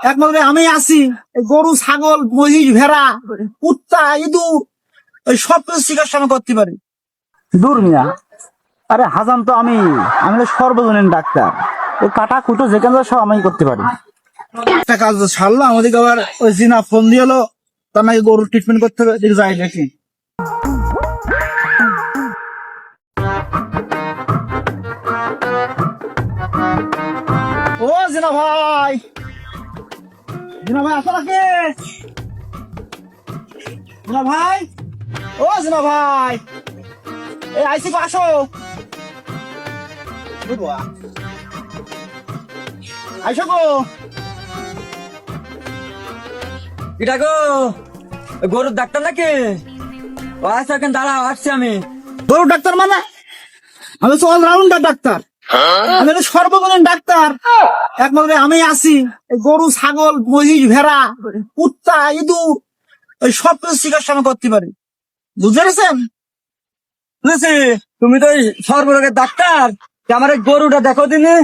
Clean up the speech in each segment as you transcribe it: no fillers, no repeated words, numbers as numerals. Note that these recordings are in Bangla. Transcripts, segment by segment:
একমাত্র আমি আছি। এই গরু, ছাগল, মহিষ, ভেড়া, কুত্তা, ইঁদুর, ওই সব কিছু চিকিৎসা আমি করতে পারি। দূর মিয়া, আরে হাজাম তো আমি তো সর্বজনীন ডাক্তার। ওই কাটা কুটো যেখানে সব আমি করতে পারি। একটা কাজ ছাড়লাম, ওদিকে আবার ওই জিনা ফোন দিয়ে এলো, তার নাকি গরুর ট্রিটমেন্ট করতে হবে। দেখি যাই দেখি। ও জিনা ভাই, জিনা ভাই আসো নাকি? জিনা ভাই, ও জিনা ভাই, এই আইসি গো, আসো। আইসো গো। এটা গো গরুর ডাক্তার নাকি? ও আচ্ছা, এখন দাঁড়াও, আসছি আমি। গরুর ডাক্তার মানে? আমি তো অলরাউন্ডার ডাক্তার, আমি তো সর্বজনীন ডাক্তার। একমাত্র আমি আছি। এই গরু, ছাগল, মহিষ, ভেড়া, কুত্তা, ইঁদুর, ওই সব কিছু চিকিৎসা আমি করতে পারি। বুঝতে পেরেছেন? বুঝেছি, তুমি তো সর্বরোগের ডাক্তার। আমার এই গরুটা দেখো দিনে,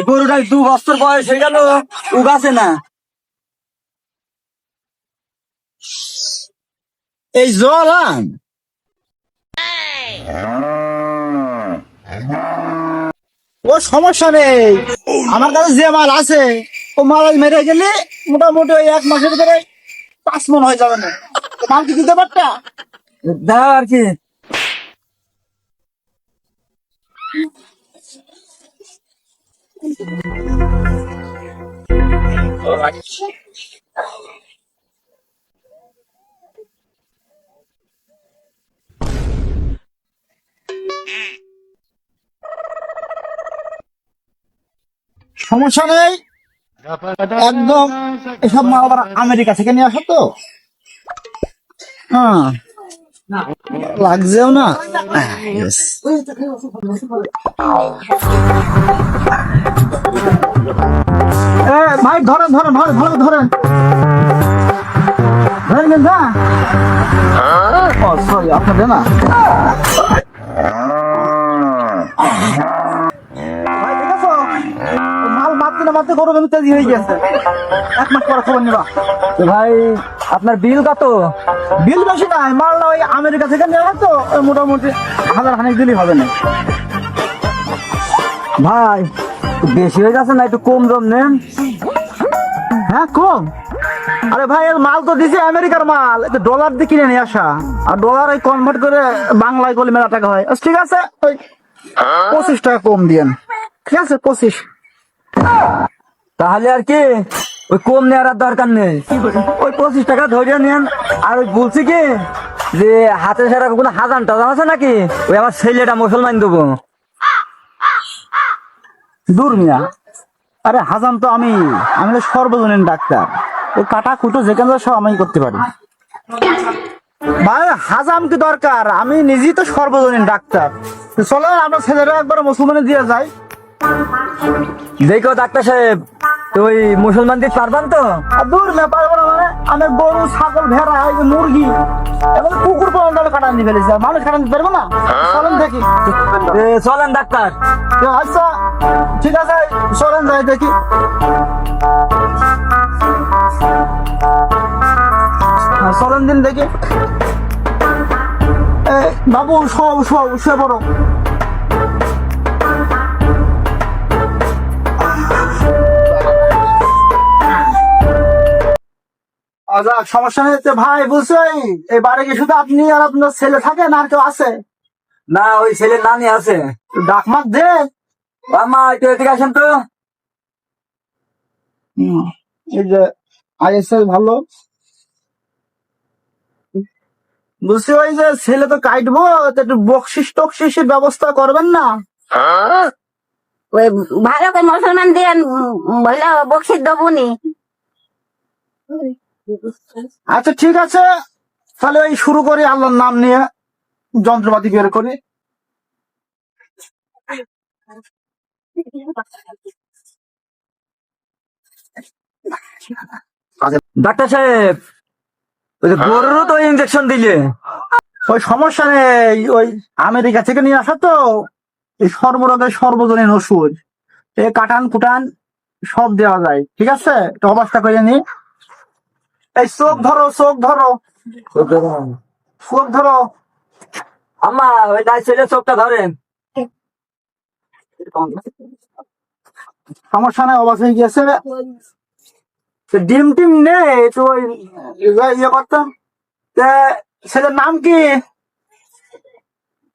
গরুটা 2 বছর বয়স হয়ে গেল, উগাছে না। এই জলান ও সমস্যা নেই, আমার কাছে যে মাল আছে ও মাল মেরে গেলে মোটামুটি ওই 1 মাসের ভিতরে 5 মণ হয়ে যাবে না। মাল কি দিতে পারতা? দাও আর কি। সমস্যা নেই, একদম। এসব মাল আবার আমেরিকা থেকে নিয়ে আসা তো। হ্যাঁ, লাগছেও না। Yes. ভাই ধরেন ধরেন ধরেন, ভালো ধরেন ধরেন না। ও সরি, আপনাদের না। ভাই দেখেছো, মাল মারতে না মারতে গরু কিন্তু তেজি হয়ে গেছে। 1 মাস পরে খবর নিবা। তো ভাই, আপনার বিল কত? বিল বেশি নাই, মাল না ওই আমেরিকা থেকে নিয়ে আসা তো, ওই মোটামুটি 1000 খানিক দিলেই হবে না। ভাই বেশি হয়ে যাচ্ছে না, একটু কম দাম নেন। হ্যাঁ কম? আরে ভাই, এর মাল তো দিছে আমেরিকার মাল, এটা ডলার দিয়ে কিনে নিয়ে আসা, আর ডলার ওই কনভার্ট করে বাংলায় করলে মেলা টাকা হয়। আচ্ছা, ঠিক আছে, ওই 25 টাকা কম দিয়েন। ঠিক আছে, 25। তাহলে আর কি, ওই কম নেওয়ার আর দরকার নেই, ওই 25 টাকা ধরে নেন। আর ওই বলছি কি যে হাতে সারা কোনো হাজান টাজান আছে নাকি? ওই আমার ছেলেটা মুসলমান দেবো। দূর মিয়া, আরে হাজাম তো আমি তো সর্বজনীন ডাক্তার। ওই কাটা কুটো যেখানে সব আমি করতে পারি। ভাই হাজাম কি দরকার, আমি নিজেই তো সর্বজনীন ডাক্তার। তো চলো আমরা ছেলেরা একবার মুসলমানে দিয়ে যাই। দেখো ডাক্তার সাহেব, তো ওই মুসলমান দিয়ে পারবেন তো? আর দূর না, পারবো না মানে? আমি গরু, ছাগল, ভেড়া, এই যে মুরগি এবং কুকুর পর্যন্ত আমি কাটা নিয়ে ফেলেছি, আর মানুষ কাটা নিতে পারবো না? চলেন দেখি। চলেন ডাক্তার। আচ্ছা ঠিক আছে, চলেন যাই দেখি। চলেন দিন দেখি। বাবু শুয়ে পড়ো। আচ্ছা, সমস্যা নেই তো ভাই। বুঝছো, এই বাড়ি কি শুধু আপনি আর আপনার ছেলে থাকেন, আর কেউ আছে? না, ওই ছেলের নানি আছে। ডাকমাক দে। মা একটু এদিকে আসেন তো। এই যে আইএসএল ভালো। বুঝছি, ওই যে ছেলে তো কাটবো, তো একটু বকশিস টকশিসের ব্যবস্থা করবেন না? ওই ভালো করে মুসলমান দিয়ে বললে বকশিস দেবো নি। আচ্ছা ঠিক আছে, তাহলে ওই শুরু করি আল্লাহর নাম নিয়ে, যন্ত্রপাতি বের করি। ডাক্তার সাহেব, ওই যে গরুরও তো ইঞ্জেকশন দিলে। ওই সমস্যা নেই, ওই আমেরিকা থেকে নিয়ে আসা তো, এই সর্বরোগের সর্বজনীন ওষুধ। এ কাটান কুটান সব দেওয়া যায়, ঠিক আছে? একটু অবস্থা করে নি। এই চোখ ধরো, চোখ ধরো, চোখ ধরো। আম্মা ওই নাই ছেলে চোখটা ধরেন। সমস্যা নাই, অবস্থা হয়ে গেছে। তো ডিম টিম নেই তো ওই ইয়ে করতাম। তা ছেলের নাম কি?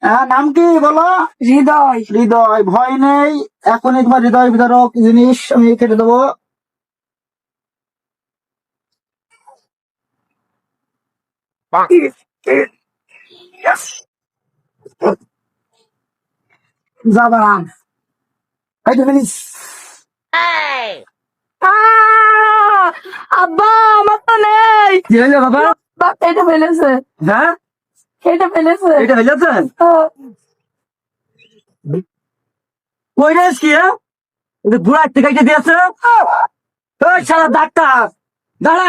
হ্যাঁ, নাম কি বলো? হৃদয়। হৃদয়। ভয় নেই, এখনই তোমার হৃদয় বিদারক জিনিস আমি কেটে দেবো। যা দাঁড়ান, এই প্লিজ। আব্বা আমার তো নেই। কি হইলো বাবা? বাপ কেটে ফেলেছে, হ্যাঁ, কেটে ফেলেছে। এটা হইলেছে কই রেস কি? এটা ঘোড়া থেকে কেটে দিয়েছে। ওই শালা ডাক্তার দাঁড়া।